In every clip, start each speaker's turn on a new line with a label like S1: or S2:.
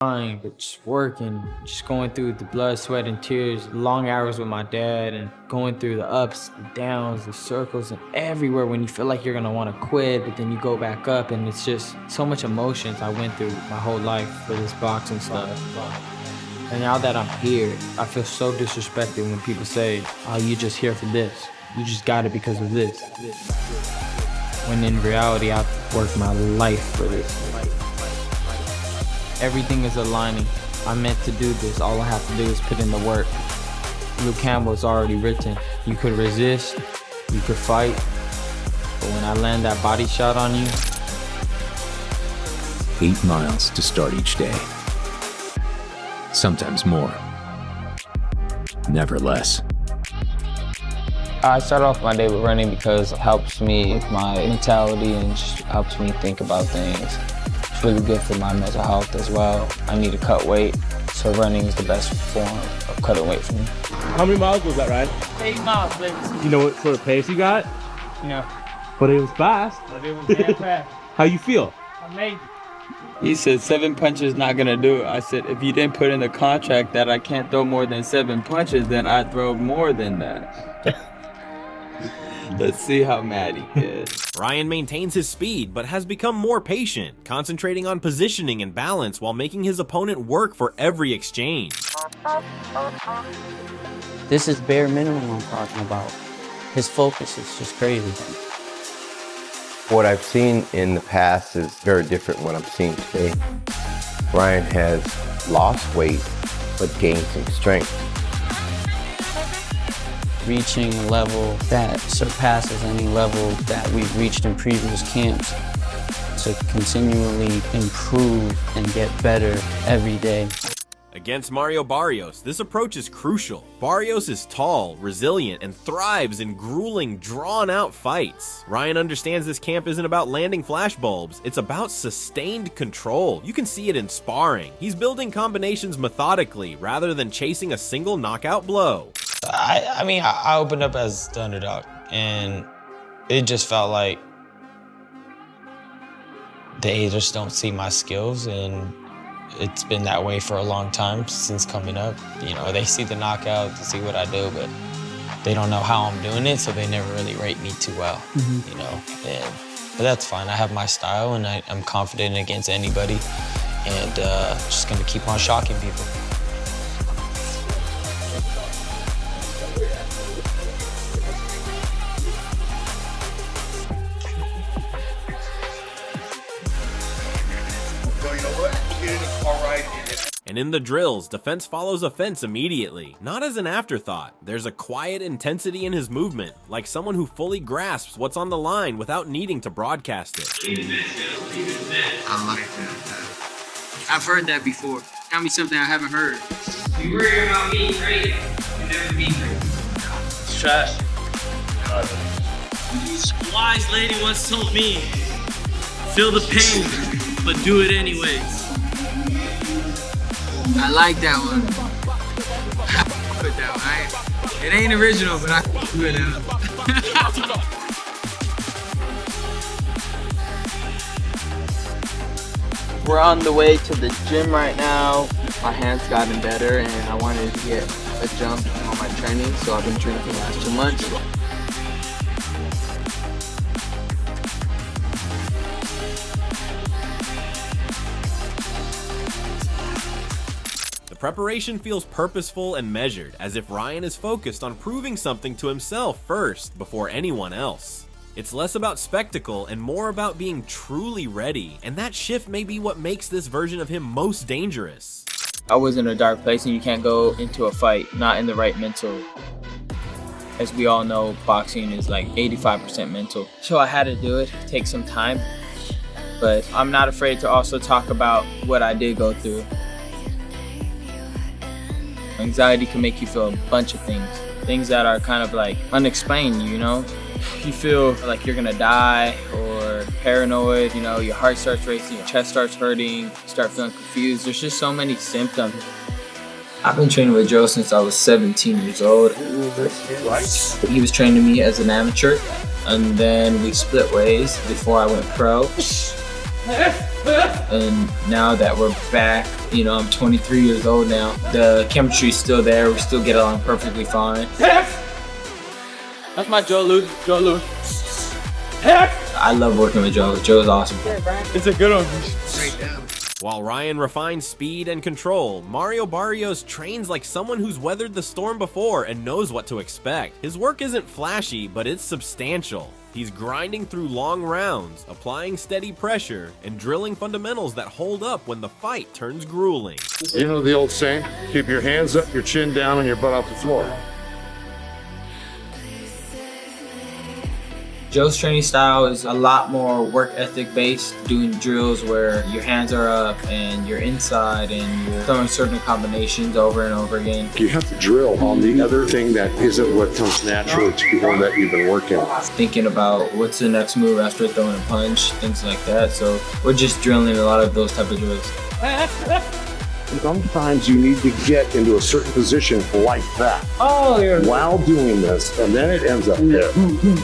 S1: But just working, just going through the blood, sweat, and tears, long hours with my dad, and going through the ups, the downs, the circles, and everywhere when you feel like you're gonna want to quit, but then you go back up, and it's just so much emotions I went through my whole life for this boxing stuff. And now that I'm here, I feel so disrespected when people say, "Oh, you just here for this. You just got it because of this." When in reality, I've worked my life for this. Everything is aligning. I'm meant to do this. All I have to do is put in the work. Luke Campbell's already written. You could resist, you could fight, but when I land that body shot on you.
S2: 8 miles to start each day. Sometimes more. Never less.
S1: I start off my day with running because it helps me with my mentality and just helps me think about things. It's really good for my mental health as well. I need to cut weight, so running is the best form of cutting weight for me.
S3: How many miles was that, Ryan?
S1: 8 miles, baby.
S3: You know what sort of pace you got?
S1: No.
S3: But it was fast.
S1: But it was damn fast.
S3: How you feel?
S1: Amazing. He said 7 punches not gonna do it. I said, if you didn't put in the contract that I can't throw more than 7 punches, then I'd throw more than that. Let's see how mad he is.
S4: Ryan maintains his speed, but has become more patient, concentrating on positioning and balance while making his opponent work for every exchange.
S5: This is bare minimum I'm talking about. His focus is just crazy.
S6: What I've seen in the past is very different from what I'm seeing today. Ryan has lost weight, but gained some strength.
S5: Reaching a level that surpasses any level that we've reached in previous camps, to continually improve and get better every day.
S4: Against Mario Barrios, this approach is crucial. Barrios is tall, resilient, and thrives in grueling, drawn-out fights. Ryan understands this camp isn't about landing flashbulbs, it's about sustained control. You can see it in sparring. He's building combinations methodically, rather than chasing a single knockout blow.
S7: I mean, I opened up as the underdog, and it just felt like they just don't see my skills, and it's been that way for a long time since coming up. You know, they see the knockout, they see what I do, but they don't know how I'm doing it, so they never really rate me too well, you know. But that's fine. I have my style, and I'm confident against anybody, and just gonna keep on shocking people.
S4: And in the drills, defense follows offense immediately, not as an afterthought. There's a quiet intensity in his movement, like someone who fully grasps what's on the line without needing to broadcast it.
S8: I like that. I've heard that before. Tell me something I haven't heard. You worry about being great, you never be great. It's trash. A wise lady once told me, feel the pain, but do it anyways. I like that one. Put that one. It ain't original, but I do it now.
S1: We're on the way to the gym right now. My hand's gotten better, and I wanted to get a jump on my training, so I've been training for the last 2 months.
S4: Preparation feels purposeful and measured, as if Ryan is focused on proving something to himself first, before anyone else. It's less about spectacle and more about being truly ready, and that shift may be what makes this version of him most dangerous.
S1: I was in a dark place, and you can't go into a fight not in the right mental. As we all know, boxing is like 85% mental. So I had to do it, take some time, but I'm not afraid to also talk about what I did go through. Anxiety can make you feel a bunch of things that are kind of like unexplained, you know? You feel like you're gonna die or paranoid, you know, your heart starts racing, your chest starts hurting, you start feeling confused. There's just so many symptoms. I've been training with Joe since I was 17 years old. He was training me as an amateur, and then we split ways before I went pro. And now that we're back, you know, I'm 23 years old now. The chemistry's still there. We still get along perfectly fine.
S3: That's my Joe Louis. Joe Louis.
S1: I love working with Joe. Joe's awesome.
S3: It's a good one.
S4: While Ryan refines speed and control, Mario Barrios trains like someone who's weathered the storm before and knows what to expect. His work isn't flashy, but it's substantial. He's grinding through long rounds, applying steady pressure, and drilling fundamentals that hold up when the fight turns grueling.
S9: You know the old saying, keep your hands up, your chin down, and your butt off the floor.
S1: Joe's training style is a lot more work ethic based, doing drills where your hands are up and you're inside and you're throwing certain combinations over and over again.
S9: You have to drill on the other thing that isn't what comes naturally to people that you've been working on.
S1: Thinking about what's the next move after throwing a punch, things like that. So we're just drilling a lot of those type of drills.
S9: Sometimes you need to get into a certain position like that while doing this, and then it ends up there.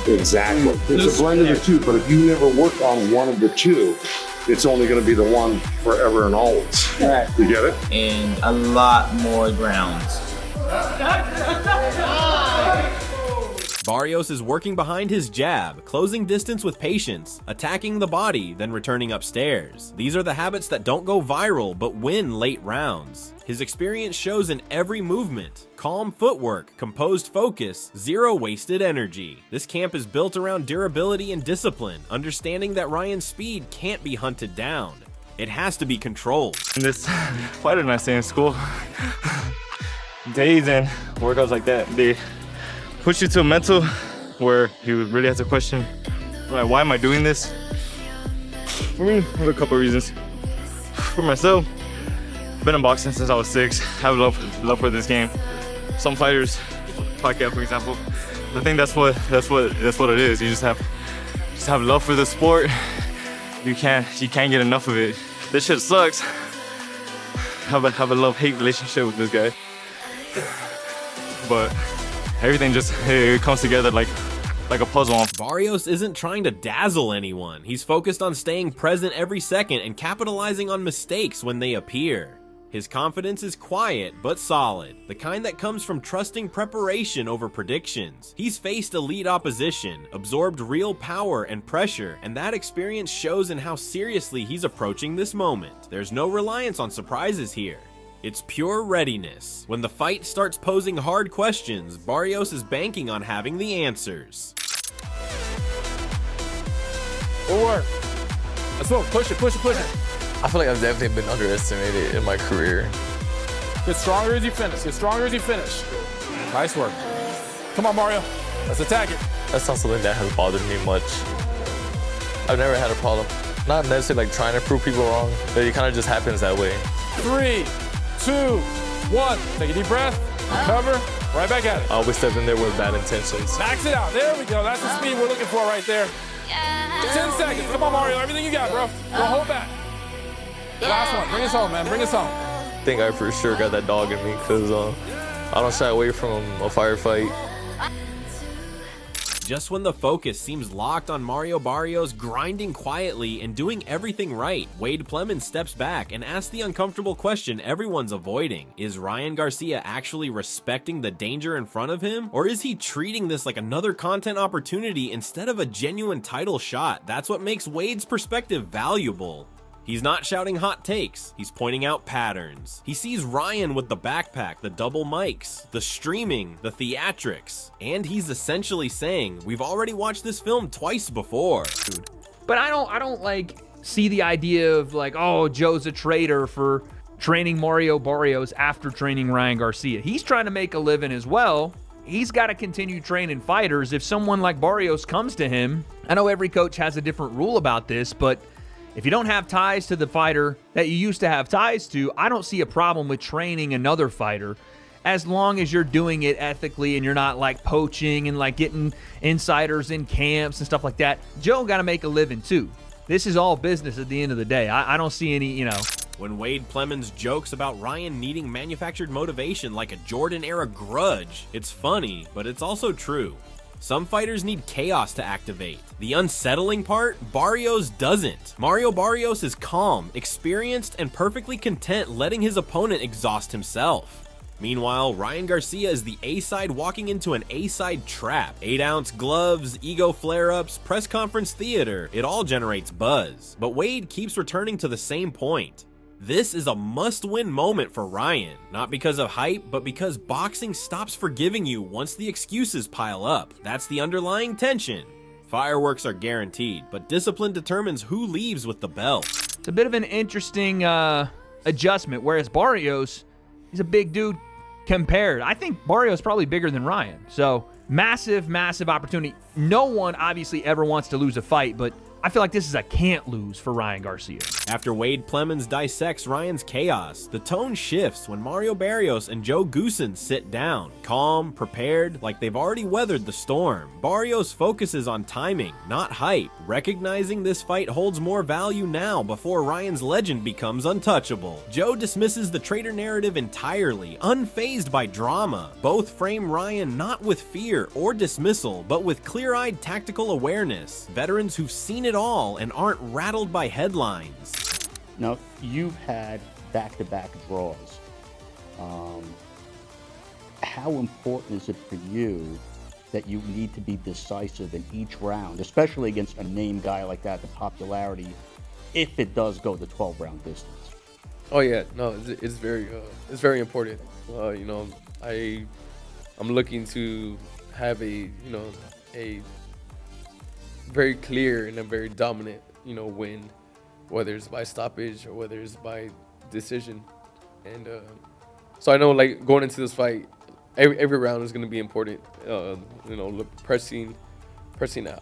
S9: Exactly. It's a blend of the two, but if you never work on one of the two, it's only going to be the one forever and always.
S1: Right.
S9: You get it?
S1: And a lot more grounds.
S4: Barrios is working behind his jab, closing distance with patience, attacking the body, then returning upstairs. These are the habits that don't go viral but win late rounds. His experience shows in every movement. Calm footwork, composed focus, zero wasted energy. This camp is built around durability and discipline, understanding that Ryan's speed can't be hunted down. It has to be controlled.
S10: This fighter and I stay in school. Days and workouts like that, they push you to a mental where you really have to question, like, why am I doing this? For me, there's a couple of reasons. For myself, been in boxing since I was 6. Have love for this game. Some fighters, Pacquiao for example, I think that's what it is. You just have love for the sport. You can't get enough of it. This shit sucks. Have a love-hate relationship with this guy, but everything just it comes together like a puzzle.
S4: Barrios isn't trying to dazzle anyone. He's focused on staying present every second and capitalizing on mistakes when they appear. His confidence is quiet but solid, the kind that comes from trusting preparation over predictions. He's faced elite opposition, absorbed real power and pressure, and that experience shows in how seriously he's approaching this moment. There's no reliance on surprises here. It's pure readiness. When the fight starts posing hard questions, Barrios is banking on having the answers.
S9: Good work. Let's go. Push it.
S11: I feel like I've definitely been underestimated in my career.
S9: Get stronger as you finish. Nice work. Come on, Mario. Let's attack it.
S11: That's not something that has bothered me much. I've never had a problem. Not necessarily like trying to prove people wrong, but it kind of just happens that way.
S9: 3, 2, 1. Take a deep breath. Recover. Right back at it.
S11: I always step in there with bad intentions.
S9: Max it out. There we go. That's the speed we're looking for right there. 10 seconds. Come on, Mario. Everything you got, bro. Don't hold back. Last one. Bring us home, man. Bring us home.
S11: I think I for sure got that dog in me because I don't shy away from a firefight.
S4: Just when the focus seems locked on Mario Barrios grinding quietly and doing everything right, Wade Plemons steps back and asks the uncomfortable question everyone's avoiding. Is Ryan Garcia actually respecting the danger in front of him? Or is he treating this like another content opportunity instead of a genuine title shot? That's what makes Wade's perspective valuable. He's not shouting hot takes, he's pointing out patterns. He sees Ryan with the backpack, the double mics, the streaming, the theatrics, and he's essentially saying, we've already watched this film twice before.
S12: But I don't like see the idea of like, oh, Joe's a traitor for training Mario Barrios after training Ryan Garcia. He's trying to make a living as well. He's got to continue training fighters. If someone like Barrios comes to him, I know every coach has a different rule about this, but if you don't have ties to the fighter that you used to have ties to, I don't see a problem with training another fighter as long as you're doing it ethically and you're not like poaching and like getting insiders in camps and stuff like that. Joe got to make a living too. This is all business at the end of the day. I don't see any,
S4: When Wade Plemons jokes about Ryan needing manufactured motivation like a Jordan-era grudge, it's funny, but it's also true. Some fighters need chaos to activate. The unsettling part? Barrios doesn't. Mario Barrios is calm, experienced, and perfectly content letting his opponent exhaust himself. Meanwhile, Ryan Garcia is the A-side walking into an A-side trap. 8-ounce gloves, ego flare-ups, press conference theater, it all generates buzz. But Wade keeps returning to the same point. This is a must-win moment for Ryan, not because of hype, but because boxing stops forgiving you once the excuses pile up. That's the underlying tension. Fireworks are guaranteed, but discipline determines who leaves with the belt.
S12: It's a bit of an interesting adjustment, whereas Barrios, he's a big dude compared. I think Barrios is probably bigger than Ryan. So massive, massive opportunity. No one obviously ever wants to lose a fight, but I feel like this is a can't lose for Ryan Garcia.
S4: After Wade Plemons dissects Ryan's chaos, the tone shifts when Mario Barrios and Joe Goosen sit down, calm, prepared, like they've already weathered the storm. Barrios focuses on timing, not hype, recognizing this fight holds more value now before Ryan's legend becomes untouchable. Joe dismisses the traitor narrative entirely, unfazed by drama. Both frame Ryan not with fear or dismissal, but with clear-eyed tactical awareness. Veterans who've seen it all and aren't rattled by headlines.
S13: Now, you've had back-to-back draws. How important is it for you that you need to be decisive in each round, especially against a named guy like that, the popularity, if it does go the 12-round distance?
S14: Oh yeah, no, it's very important. You know, I'm looking to have a very clear and a very dominant, win, whether it's by stoppage or whether it's by decision. And so I know, like, going into this fight, every round is going to be important. Pressing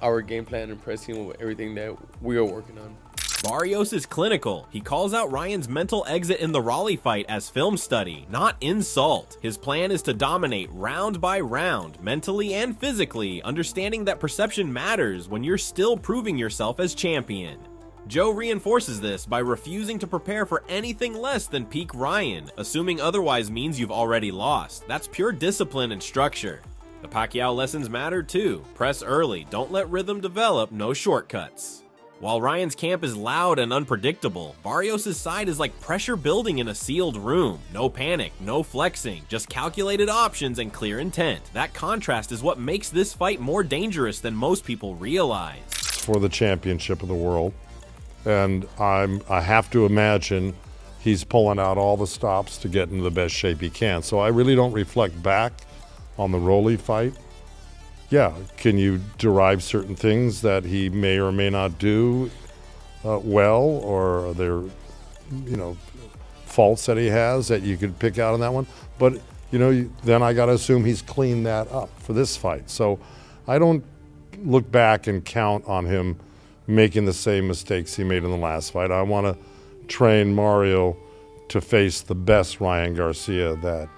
S14: our game plan and pressing everything that we are working on.
S4: Barrios is clinical. He calls out Ryan's mental exit in the Raleigh fight as film study, not insult. His plan is to dominate round by round, mentally and physically, understanding that perception matters when you're still proving yourself as champion. Joe reinforces this by refusing to prepare for anything less than peak Ryan, assuming otherwise means you've already lost. That's pure discipline and structure. The Pacquiao lessons matter too. Press early, don't let rhythm develop, no shortcuts. While Ryan's camp is loud and unpredictable, Barrios' side is like pressure building in a sealed room. No panic, no flexing, just calculated options and clear intent. That contrast is what makes this fight more dangerous than most people realize.
S9: For the championship of the world, and I have to imagine he's pulling out all the stops to get into the best shape he can. So I really don't reflect back on the Raleigh fight. Yeah, can you derive certain things that he may or may not do well, or are there, faults that he has that you could pick out on that one? But, then I got to assume he's cleaned that up for this fight. So I don't look back and count on him making the same mistakes he made in the last fight. I want to train Mario to face the best Ryan Garcia that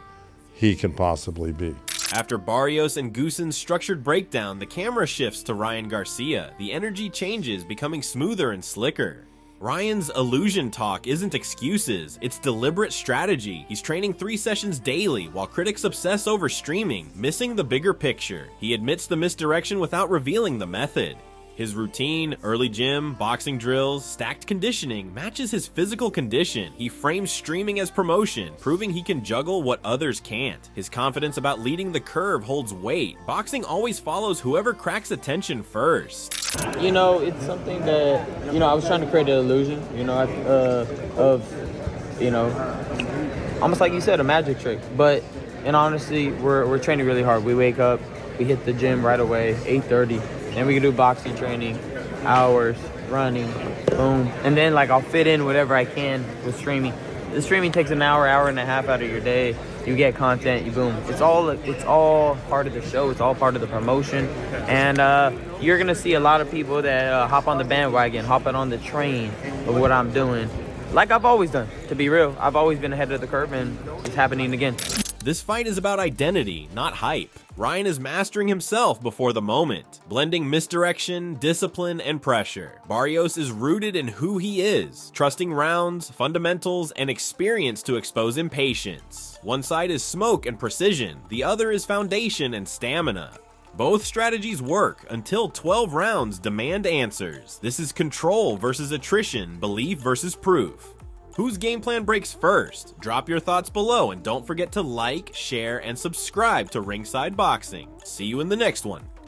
S9: he can possibly be.
S4: After Barrios and Goosen's structured breakdown, the camera shifts to Ryan Garcia. The energy changes, becoming smoother and slicker. Ryan's illusion talk isn't excuses, it's deliberate strategy. He's training 3 sessions daily, while critics obsess over streaming, missing the bigger picture. He admits the misdirection without revealing the method. His routine, early gym, boxing drills, stacked conditioning matches his physical condition. He frames streaming as promotion, proving he can juggle what others can't. His confidence about leading the curve holds weight. Boxing always follows whoever cracks attention first.
S3: It's something that, I was trying to create an illusion, almost like you said, a magic trick. But in honesty, we're training really hard. We wake up, we hit the gym right away, 8:30. Then we can do boxing training, hours, running, boom. And then I'll fit in whatever I can with streaming. The streaming takes an hour, hour and a half out of your day. You get content, you boom. It's all part of the show. It's all part of the promotion. And you're gonna see a lot of people that hop on the bandwagon, hopping on the train of what I'm doing. Like I've always done, to be real. I've always been ahead of the curve, and it's happening again.
S4: This fight is about identity, not hype. Ryan is mastering himself before the moment, blending misdirection, discipline, and pressure. Barrios is rooted in who he is, trusting rounds, fundamentals, and experience to expose impatience. One side is smoke and precision, the other is foundation and stamina. Both strategies work until 12 rounds demand answers. This is control versus attrition, belief versus proof. Whose game plan breaks first? Drop your thoughts below and don't forget to like, share, and subscribe to Ringside Boxing. See you in the next one.